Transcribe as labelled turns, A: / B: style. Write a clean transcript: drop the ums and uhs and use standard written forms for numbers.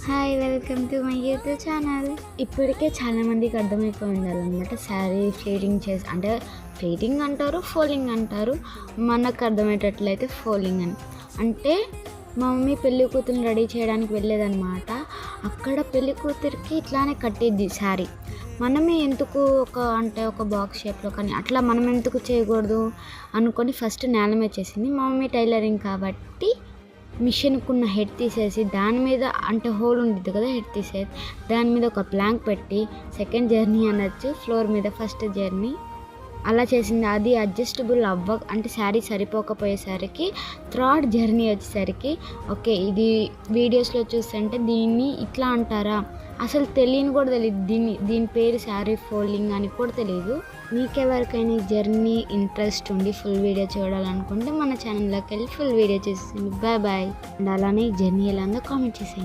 A: Hi welcome to my YouTube channel. ఇప్పటికే చాలామందికి అర్థమైపోయి ఉండాలన్నమాట శారీ ఫ్లీటింగ్ అంటే ఫ్లీటింగ్ అంటారు, ఫోల్డింగ్ అంటారు. మనకు అర్థమయ్యేటట్లయితే ఫోల్డింగ్ అంటే మా మమ్మీ పెళ్ళి కూతురుని రెడీ చేయడానికి వెళ్ళేదన్నమాట. అక్కడ పెళ్ళి కూతురికి ఇట్లానే కట్టేది శారీ. మనమే ఎందుకు ఒక బాక్స్ షేప్లో కానీ అట్లా మనం ఎందుకు చేయకూడదు అనుకొని ఫస్ట్ నేల మీద చేసింది. మా మమ్మీ టైలరింగ్ కాబట్టి మిషన్కున్న హెడ్ తీసేసి దాని మీద అంటే హోల్ ఉంటుంది కదా, హెడ్ తీసేసి దాని మీద ఒక ప్లాంక్ పెట్టి సెకండ్ జర్నీ అనొచ్చు, ఫ్లోర్ మీద ఫస్ట్ జర్నీ అలా చేసింది. అది అడ్జస్టబుల్ అంటే శారీ సరిపోకపోయేసరికి థర్డ్ జర్నీ వచ్చేసరికి ఓకే ఇది వీడియోస్లో చూస్తుంటే దీన్ని ఇట్లా అంటారా, అసలు తెలియని కూడా తెలియదు, దీని పేరు శారీ ఫోల్డింగ్ అని కూడా తెలియదు. మీకెవరికైనా ఈ జర్నీ ఇంట్రెస్ట్ ఉండి ఫుల్ వీడియో చూడాలనుకుంటే మన ఛానల్లోకి వెళ్ళి ఫుల్ వీడియో చూసేయండి. Bye bye. అండ్ అలానే ఈ జర్నీ ఎలా ఉందో కామెంట్ చేసేయండి.